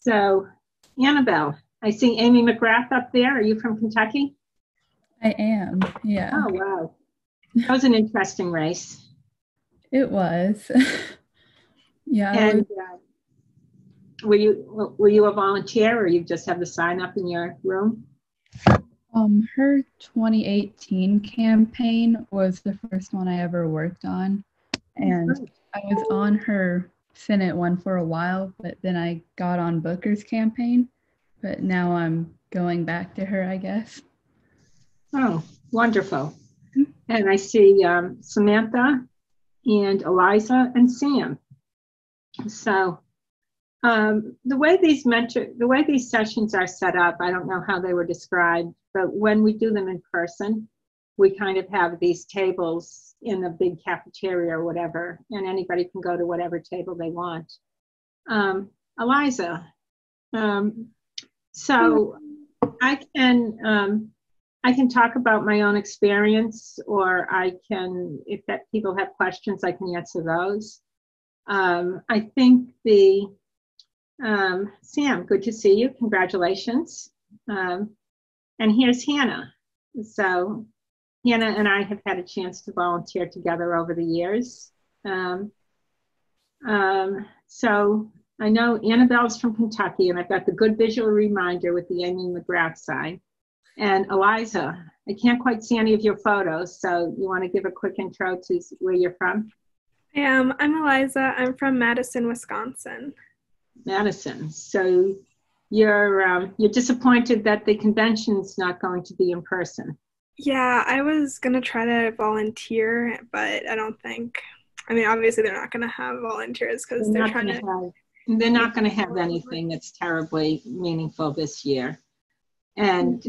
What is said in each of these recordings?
So, Annabelle, I see Amy McGrath up there. Are you from Kentucky? I am, yeah. Oh, wow. That was an interesting race. It was. Yeah, And were you a volunteer, or you just have the sign up in your room? her 2018 campaign was the first one I ever worked on. And I was on her Senate one for a while, but then I got on Booker's campaign. But now I'm going back to her, I guess. Oh, wonderful. And I see Samantha and Eliza and Sam. So the way these sessions are set up, I don't know how they were described, but when we do them in person, we kind of have these tables in the big cafeteria or whatever, and anybody can go to whatever table they want. Eliza, so I can talk about my own experience, or I can, if people have questions, I can answer those. I think Sam, good to see you. Congratulations. And here's Hannah. So Hannah and I have had a chance to volunteer together over the years. So I know Annabelle's from Kentucky, and I've got the good visual reminder with the Amy McGrath sign. And Eliza, I can't quite see any of your photos, so you want to give a quick intro to where you're from? I'm Eliza. I'm from Madison, Wisconsin. Madison. So you're disappointed that the convention's not going to be in person. Yeah, I was gonna try to volunteer, but I don't think. I mean, obviously they're not gonna have volunteers because they're not going to have anything that's terribly meaningful this year. And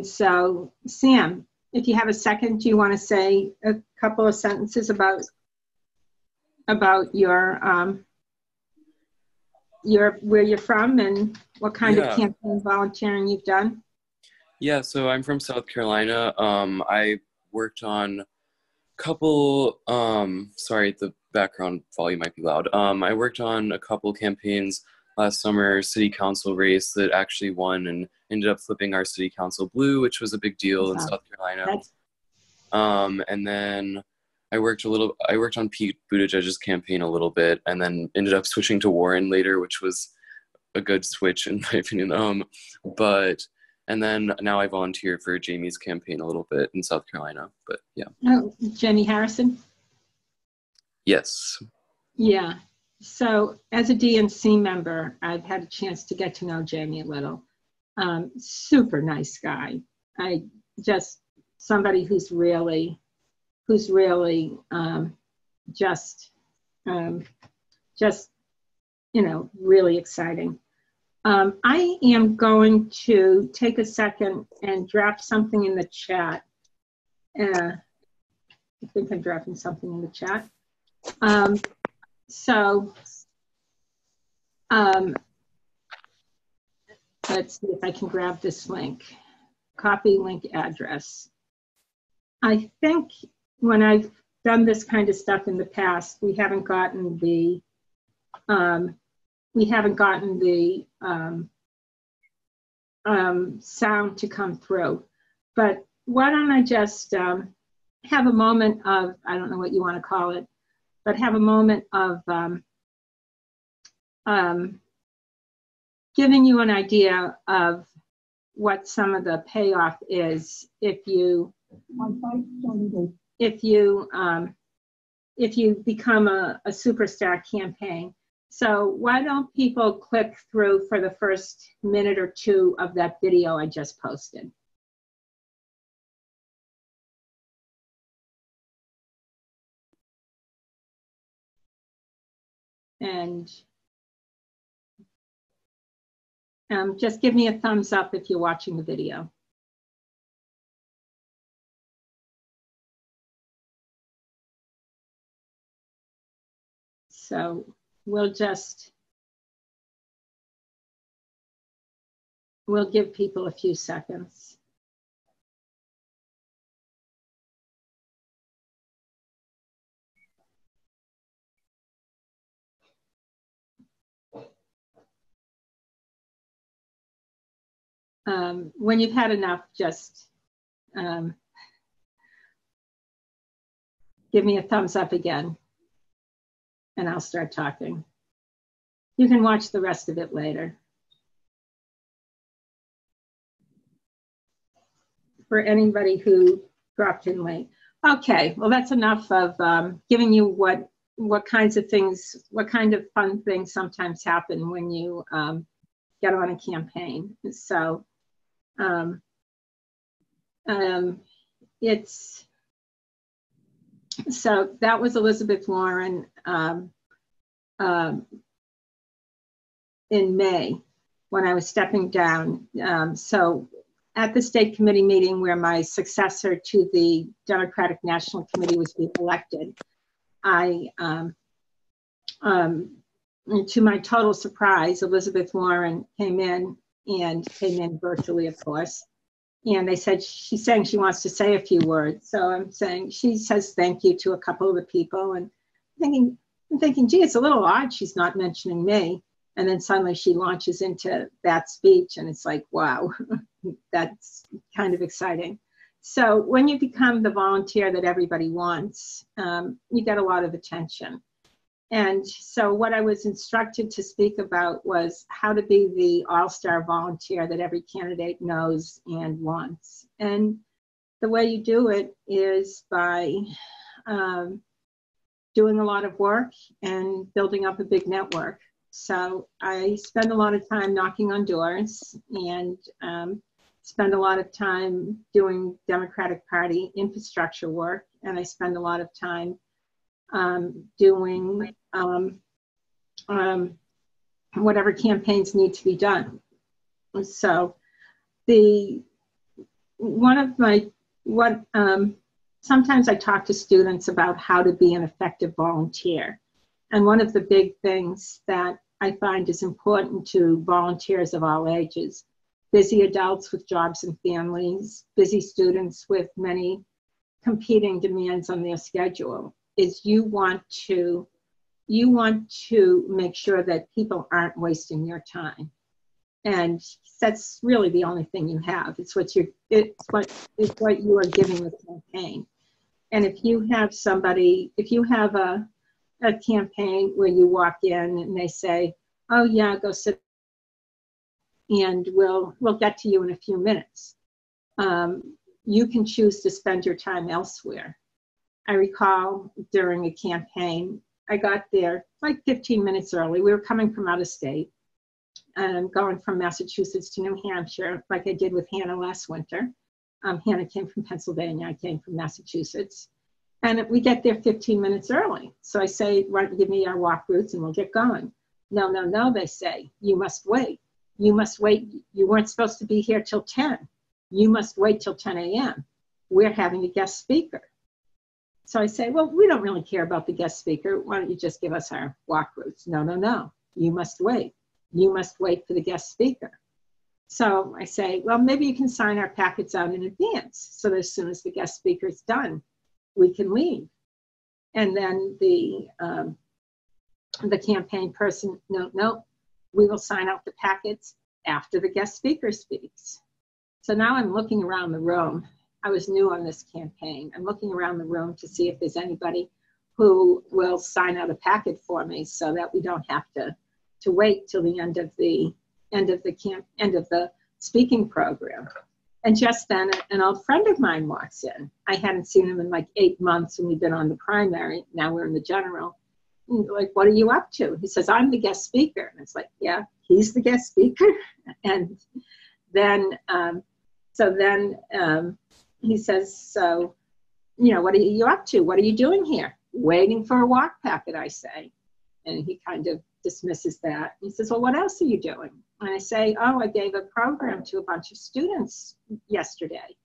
so, Sam, if you have a second, do you want to say a couple of sentences about your where you're from and what kind of campaign volunteering you've done? Yeah, so I'm from South Carolina. I worked on a couple, sorry, the background volume might be loud. I worked on a couple campaigns last summer, city council race that actually won and ended up flipping our city council blue, which was a big deal in South Carolina. And then I worked on Pete Buttigieg's campaign a little bit, and then ended up switching to Warren later, which was a good switch in my opinion. And then now I volunteer for Jamie's campaign a little bit in South Carolina, but yeah. Oh, Jenny Harrison? Yes. Yeah. So as a DNC member, I've had a chance to get to know Jamie a little. Super nice guy. Just somebody who's really really exciting. I am going to take a second and drop something in the chat. I think I'm dropping something in the chat. Let's see if I can grab this link. Copy link address. I think when I've done this kind of stuff in the past, we haven't gotten the sound to come through. But why don't I just have a moment of, I don't know what you want to call it, but have a moment of giving you an idea of what some of the payoff is if you become a superstar campaign. So why don't people click through for the first minute or two of that video I just posted? And just give me a thumbs up if you're watching the video. So we'll give people a few seconds. when you've had enough, just give me a thumbs up again, and I'll start talking. You can watch the rest of it later. For anybody who dropped in late. Okay, well, that's enough of giving you what kinds of things, what kind of fun things sometimes happen when you get on a campaign. So so that was Elizabeth Warren in May when I was stepping down. So at the state committee meeting where my successor to the Democratic National Committee was being elected, to my total surprise, Elizabeth Warren came in virtually, of course. And they said, she's saying she wants to say a few words. So I'm saying, she says thank you to a couple of the people. And I'm thinking, gee, it's a little odd she's not mentioning me. And then suddenly she launches into that speech and it's like, wow, that's kind of exciting. So when you become the volunteer that everybody wants, you get a lot of attention. And so what I was instructed to speak about was how to be the all-star volunteer that every candidate knows and wants. And the way you do it is by doing a lot of work and building up a big network. So I spend a lot of time knocking on doors and spend a lot of time doing Democratic Party infrastructure work. And I spend a lot of time doing whatever campaigns need to be done. So sometimes I talk to students about how to be an effective volunteer. And one of the big things that I find is important to volunteers of all ages, busy adults with jobs and families, busy students with many competing demands on their schedule, is you want to make sure that people aren't wasting your time. And that's really the only thing you have. It's what you are giving the campaign. And if you have a campaign where you walk in and they say, oh yeah, go sit and we'll get to you in a few minutes. You can choose to spend your time elsewhere. I recall during a campaign, I got there like 15 minutes early. We were coming from out of state and going from Massachusetts to New Hampshire, like I did with Hannah last winter. Hannah came from Pennsylvania, I came from Massachusetts. And we get there 15 minutes early. So I say, why don't you give me our walk routes and we'll get going. No, they say, you must wait. You must wait. You weren't supposed to be here till 10. You must wait till 10 a.m. We're having a guest speaker. So I say, well, we don't really care about the guest speaker. Why don't you just give us our walk routes? No. You must wait. You must wait for the guest speaker. So I say, well, maybe you can sign our packets out in advance so that as soon as the guest speaker is done, we can leave. And then the campaign person, no, we will sign out the packets after the guest speaker speaks. So now I'm looking around the room. I was new on this campaign. I'm looking around the room to see if there's anybody who will sign out a packet for me so that we don't have to wait till the end of the speaking program. And just then an old friend of mine walks in. I hadn't seen him in like 8 months and we've been on the primary. Now we're in the general. Like, what are you up to? He says, I'm the guest speaker. And it's like, yeah, he's the guest speaker. And then, he says, so, what are you up to? What are you doing here? Waiting for a walk packet, I say. And he kind of dismisses that. He says, well, what else are you doing? And I say, oh, I gave a program to a bunch of students yesterday.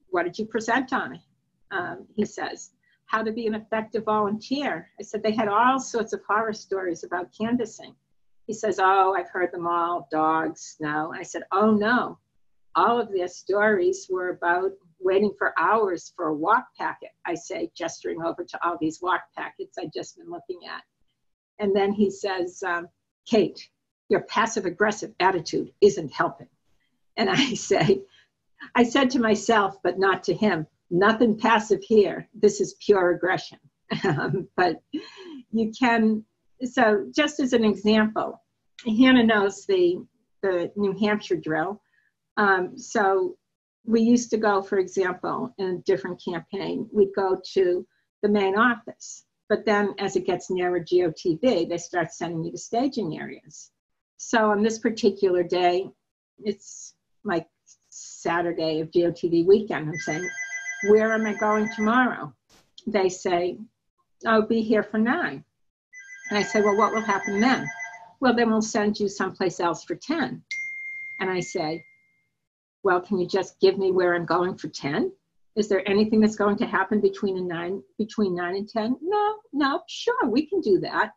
What did you present on? He says, how to be an effective volunteer. I said, they had all sorts of horror stories about canvassing. He says, oh, I've heard them all, dogs, no. I said, oh, no. All of their stories were about waiting for hours for a walk packet. I say, gesturing over to all these walk packets I'd just been looking at. And then he says, Kate, your passive aggressive attitude isn't helping. And I said to myself, but not to him, nothing passive here. This is pure aggression. But you can, so just as an example, Hannah knows the New Hampshire drill. So we used to go, for example, in a different campaign, we'd go to the main office. But then as it gets nearer GOTV, they start sending you to staging areas. So on this particular day, it's like Saturday of GOTV weekend. I'm saying, where am I going tomorrow? They say, I'll be here for 9. And I say, well, what will happen then? Well, then we'll send you someplace else for 10. And I say, well, can you just give me where I'm going for 10? Is there anything that's going to happen between 9 and 10? No, sure, we can do that.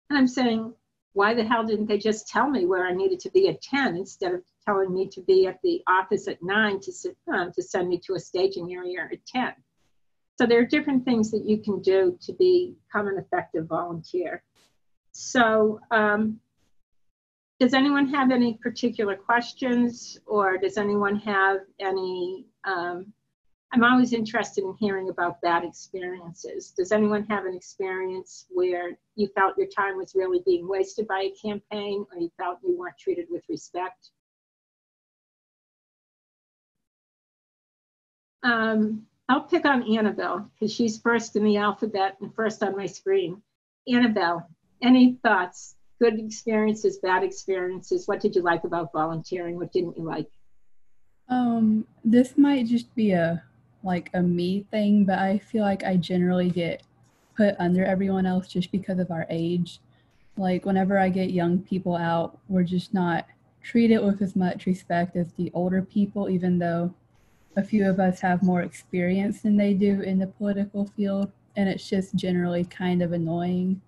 And I'm saying, why the hell didn't they just tell me where I needed to be at 10 instead of telling me to be at the office at 9 to send me to a staging area at 10? So there are different things that you can do to become an effective volunteer. So does anyone have any particular questions, or does anyone have any, I'm always interested in hearing about bad experiences. Does anyone have an experience where you felt your time was really being wasted by a campaign, or you felt you weren't treated with respect? I'll pick on Annabelle because she's first in the alphabet and first on my screen. Annabelle, any thoughts? Good experiences, bad experiences? What did you like about volunteering? What didn't you like? This might just be a me thing, but I feel like I generally get put under everyone else just because of our age. Like whenever I get young people out, we're just not treated with as much respect as the older people, even though a few of us have more experience than they do in the political field, and it's just generally kind of annoying.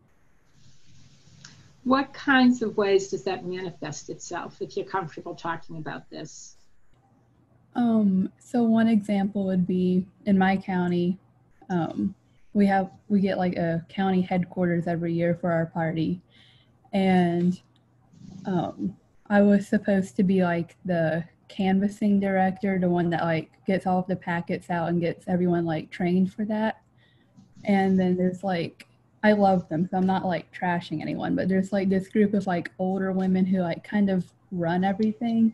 What kinds of ways does that manifest itself, if you're comfortable talking about this? So one example would be in my county, we get like a county headquarters every year for our party, and I was supposed to be like the canvassing director, the one that like gets all of the packets out and gets everyone like trained for that. And then there's like, I love them, so I'm not like trashing anyone, but there's like this group of like older women who like kind of run everything,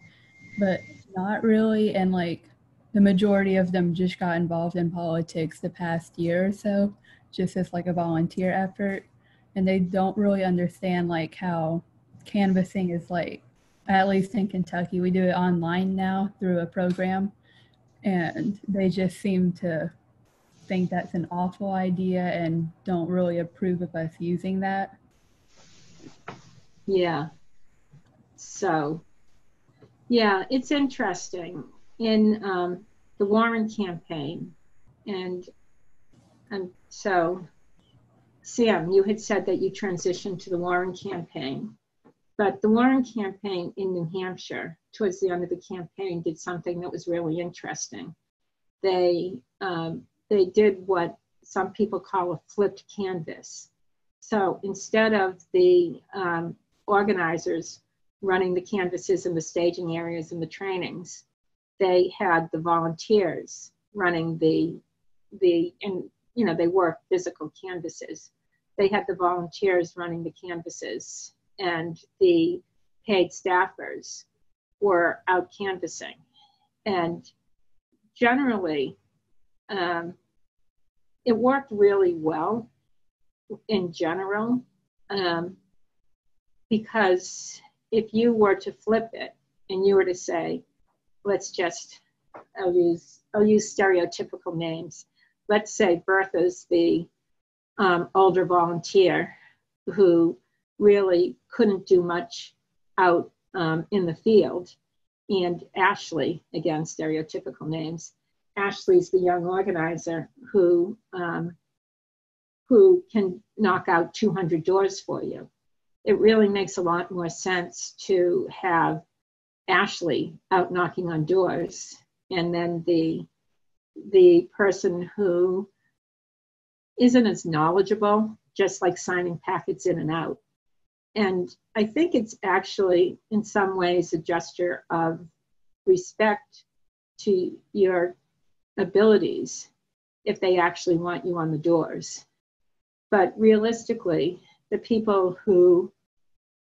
but not really. And like the majority of them just got involved in politics the past year or so, just as like a volunteer effort. And they don't really understand like how canvassing is like, at least in Kentucky, we do it online now through a program. And they just seem to think that's an awful idea and don't really approve of us using that. Yeah. So, yeah, it's interesting. In the Warren campaign, and so, Sam, you had said that you transitioned to the Warren campaign, but the Warren campaign in New Hampshire, towards the end of the campaign, did something that was really interesting. They did what some people call a flipped canvas. So instead of the organizers running the canvases and the staging areas and the trainings, they had the volunteers running and you know, they were physical canvases. They had the volunteers running the canvases, and the paid staffers were out canvassing. And generally, it worked really well in general, because if you were to flip it and you were to say, I'll use stereotypical names. Let's say Bertha's the older volunteer who really couldn't do much out in the field. And Ashley, again, stereotypical names, Ashley's the young organizer who can knock out 200 doors for you. It really makes a lot more sense to have Ashley out knocking on doors, and then the person who isn't as knowledgeable, just like signing packets in and out, And I think it's actually, in some ways, a gesture of respect to your abilities if they actually want you on the doors. But realistically, the people who,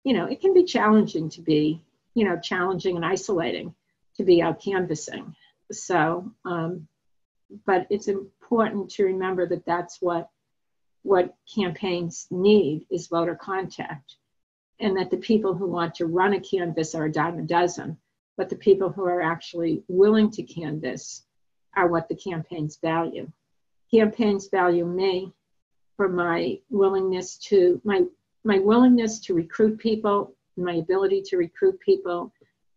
it can be challenging to be, challenging and isolating to be out canvassing. So, but it's important to remember that that's what campaigns need is voter contact, and that the people who want to run a canvass are a dime a dozen, but the people who are actually willing to canvass are what the campaigns value. Campaigns value me for my willingness to recruit people, my ability to recruit people,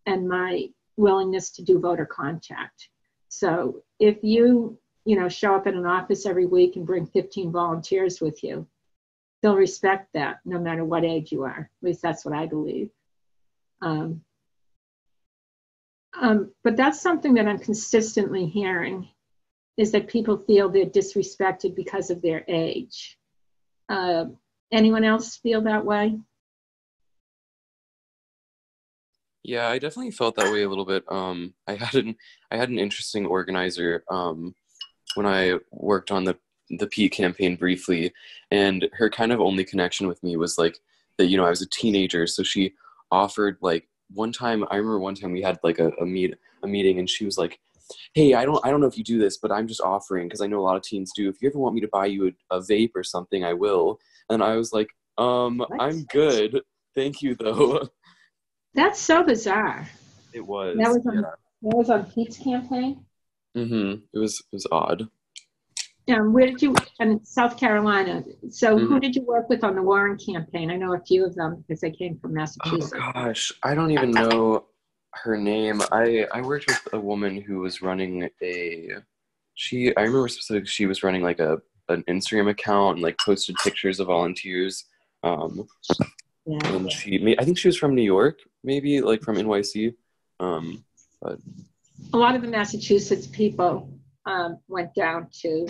and my willingness to do voter contact. So if you show up in an office every week and bring 15 volunteers with you, they'll respect that no matter what age you are. At least that's what I believe. But that's something that I'm consistently hearing, is that people feel they're disrespected because of their age. Anyone else feel that way? Yeah, I definitely felt that way a little bit. I had an interesting organizer when I worked on the Pete campaign briefly, and her kind of only connection with me was like that, I was a teenager, so she offered, like, I remember one time we had like a meeting, and she was like, hey, I don't know if you do this, but I'm just offering, because I know a lot of teens do, if you ever want me to buy you a vape or something, I will. And I was like, I'm good, thank you though. That's so bizarre. It was. That was on Pete's campaign? Mm-hmm. It was odd. Where did you, in South Carolina, so who did you work with on the Warren campaign? I know a few of them because they came from Massachusetts. Oh gosh, I don't even know her name. I worked with a woman who was running I remember specifically she was running like an Instagram account and like posted pictures of volunteers. And I think she was from New York, maybe like from NYC. But a lot of the Massachusetts people went down to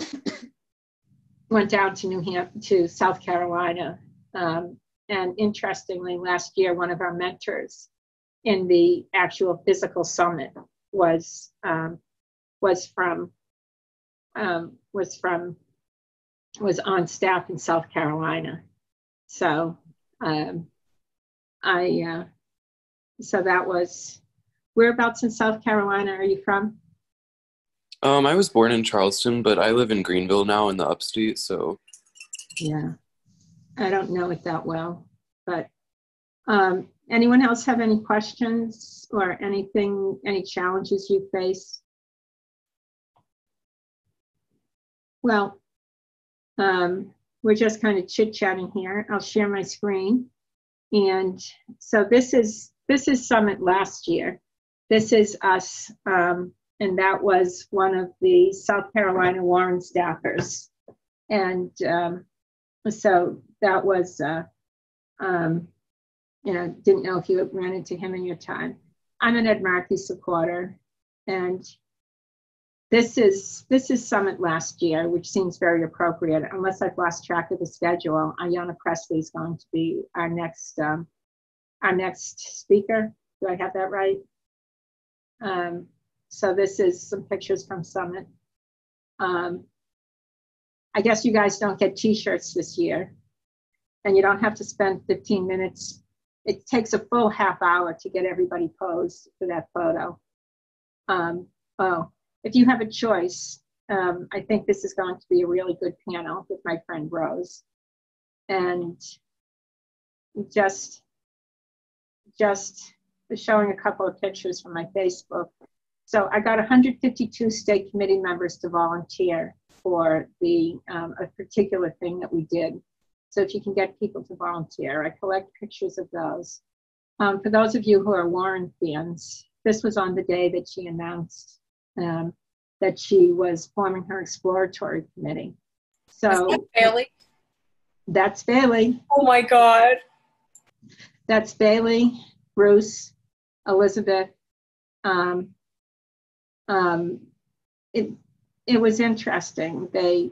to South Carolina. And interestingly, last year, one of our mentors in the actual physical summit was on staff in South Carolina. So so that was, whereabouts in South Carolina are you from? I was born in Charleston, but I live in Greenville now in the upstate, so. Yeah, I don't know it that well, but anyone else have any questions or any challenges you face? Well, we're just kind of chit-chatting here. I'll share my screen. And so this is Summit last year. This is us, and that was one of the South Carolina Warren staffers. And so that was, didn't know if you ran into him in your time. I'm an Ed Markey supporter, and this is Summit last year, which seems very appropriate. Unless I've lost track of the schedule, Ayanna Presley is going to be our next speaker. Do I have that right? So this is some pictures from Summit. I guess you guys don't get t-shirts this year, and you don't have to spend 15 minutes. It takes a full half hour to get everybody posed for that photo. If you have a choice, I think this is going to be a really good panel with my friend Rose. And just showing a couple of pictures from my Facebook. So I got 152 state committee members to volunteer for a particular thing that we did. So if you can get people to volunteer, I collect pictures of those. For those of you who are Warren fans, this was on the day that she announced that she was forming her exploratory committee. So is that Bailey? That's Bailey. Oh my God. That's Bailey, Bruce, Elizabeth. It was interesting. They,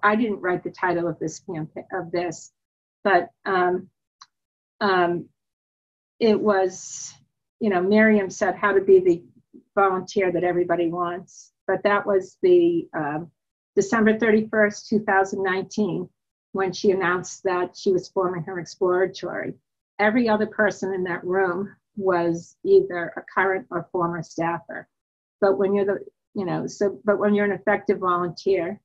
I didn't write the title of this campaign but it was, Miriam said how to be the volunteer that everybody wants. But that was the December 31st, 2019, when she announced that she was forming her exploratory. Every other person in that room was either a current or former staffer. But when you're but when you're an effective volunteer,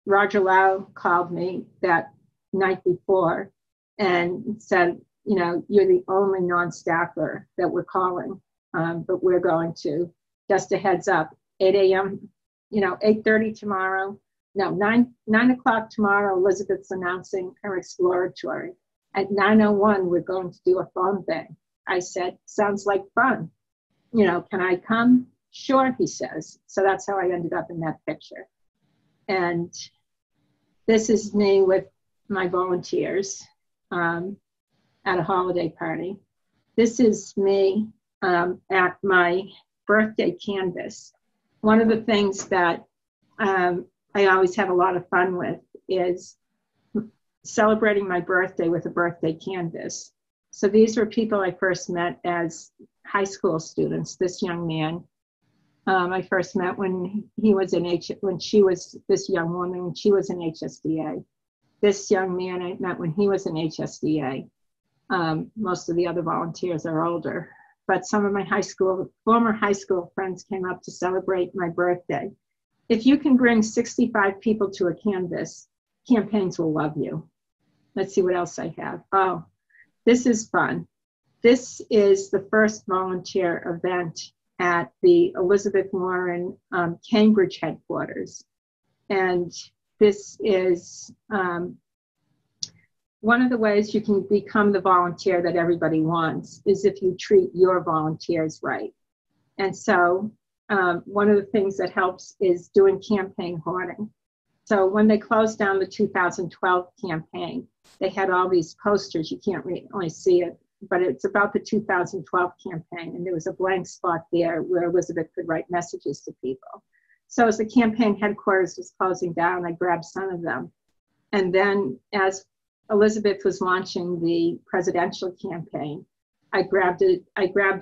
Roger Lau called me that night before and said, you're the only non-staffer that we're calling, but we're going to, just a heads up, 8 a.m., 8:30 tomorrow. No, 9 o'clock tomorrow, Elizabeth's announcing her exploratory. At 9:01, we're going to do a phone thing. I said, sounds like fun. Can I come? Sure, he says. So that's how I ended up in that picture. And this is me with my volunteers at a holiday party. This is me at my birthday canvas. One of the things that I always have a lot of fun with is celebrating my birthday with a birthday canvas. So these were people I first met as high school students. This young man, I first met when he was this young woman, when she was in HSDA. This young man I met when he was in HSDA. Most of the other volunteers are older, but some of my former high school friends came up to celebrate my birthday. If you can bring 65 people to a canvas, campaigns will love you. Let's see what else I have. Oh, this is fun. This is the first volunteer event at the Elizabeth Warren Cambridge headquarters. And this is one of the ways you can become the volunteer that everybody wants is if you treat your volunteers right. And so one of the things that helps is doing campaign hoarding. So when they closed down the 2012 campaign, they had all these posters. You can't really see it, but it's about the 2012 campaign. And there was a blank spot there where Elizabeth could write messages to people. So as the campaign headquarters was closing down, I grabbed some of them. And then as Elizabeth was launching the presidential campaign, I grabbed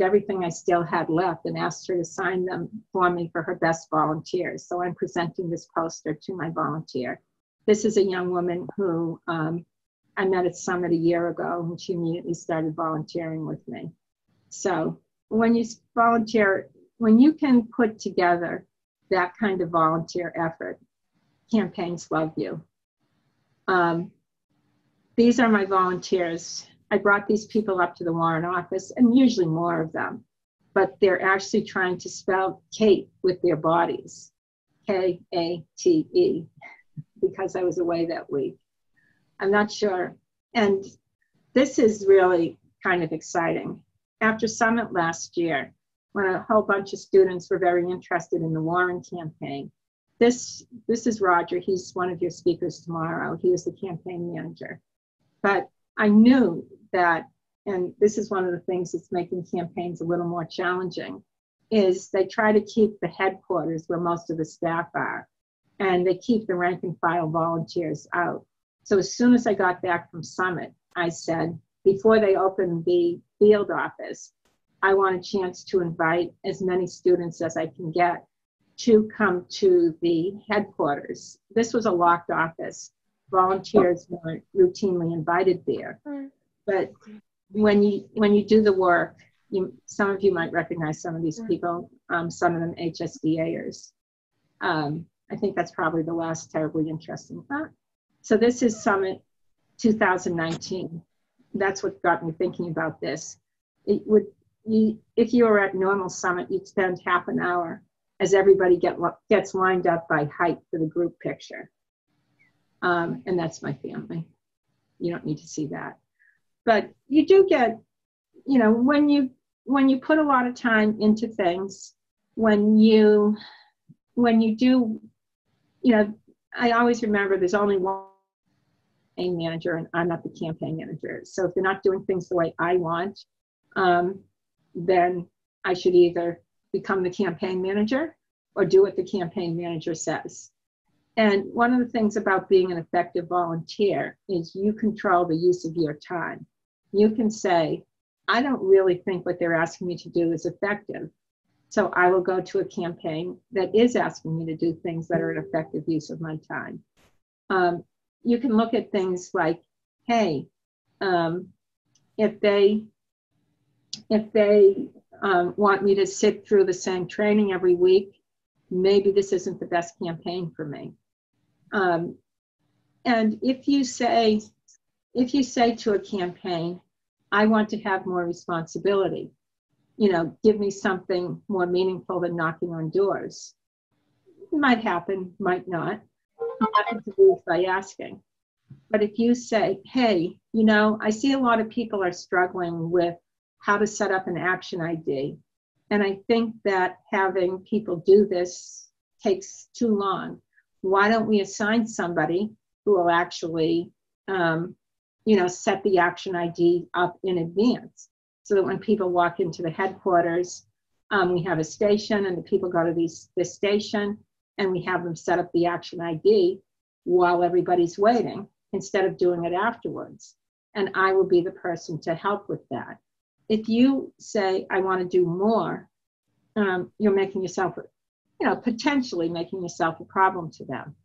everything I still had left and asked her to sign them for me for her best volunteers. So I'm presenting this poster to my volunteer. This is a young woman who I met at Summit a year ago, and she immediately started volunteering with me. So when you volunteer, when you can put together that kind of volunteer effort, campaigns love you. These are my volunteers. I brought these people up to the Warren office, and usually more of them, but they're actually trying to spell Kate with their bodies, K-A-T-E, because I was away that week. I'm not sure. And this is really kind of exciting. After Summit last year, when a whole bunch of students were very interested in the Warren campaign, this is Roger. He's one of your speakers tomorrow. He was the campaign manager. But I knew that, and this is one of the things that's making campaigns a little more challenging, is they try to keep the headquarters where most of the staff are, and they keep the rank and file volunteers out. So as soon as I got back from Summit, I said, before they open the field office, I want a chance to invite as many students as I can get to come to the headquarters. This was a locked office. Volunteers weren't routinely invited there. But when you do the work, some of you might recognize some of these people, some of them HSDAers. I think that's probably the last terribly interesting part. So this is Summit 2019. That's what got me thinking about this. If you were at normal Summit, you'd spend half an hour as everybody gets lined up by height for the group picture. And that's my family. You don't need to see that. But you do get, when you put a lot of time into things, when you do, I always remember there's only one campaign manager, and I'm not the campaign manager. So if they're not doing things the way I want, then I should either become the campaign manager or do what the campaign manager says. And one of the things about being an effective volunteer is you control the use of your time. You can say, I don't really think what they're asking me to do is effective. So I will go to a campaign that is asking me to do things that are an effective use of my time. You can look at things like, hey, if they want me to sit through the same training every week, maybe this isn't the best campaign for me. And if you say to a campaign, I want to have more responsibility, give me something more meaningful than knocking on doors. It might happen, might not. Nothing to lose by asking. But if you say, hey, I see a lot of people are struggling with how to set up an action ID. And I think that having people do this takes too long. Why don't we assign somebody who will actually, set the action ID up in advance so that when people walk into the headquarters, we have a station and the people go to this station and we have them set up the action ID while everybody's waiting instead of doing it afterwards. And I will be the person to help with that. If you say, I want to do more, you're making yourself, potentially making yourself a problem to them.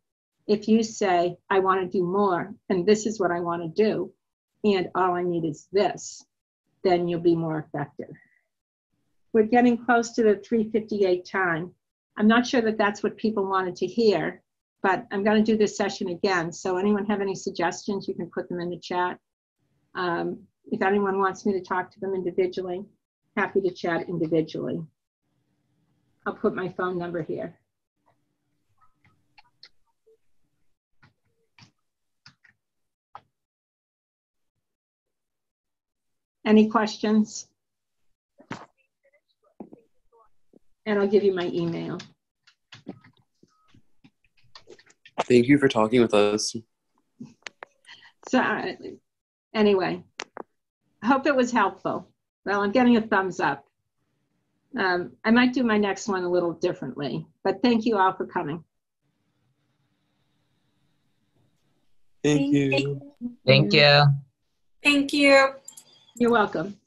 If you say, I want to do more, and this is what I want to do, and all I need is this, then you'll be more effective. We're getting close to the 3:58 time. I'm not sure that that's what people wanted to hear, but I'm going to do this session again. So anyone have any suggestions, you can put them in the chat. If anyone wants me to talk to them individually, happy to chat individually. I'll put my phone number here. Any questions? And I'll give you my email. Thank you for talking with us. So anyway, I hope it was helpful. Well, I'm getting a thumbs up. I might do my next one a little differently, but thank you all for coming. Thank you. Thank you. Thank you. You're welcome.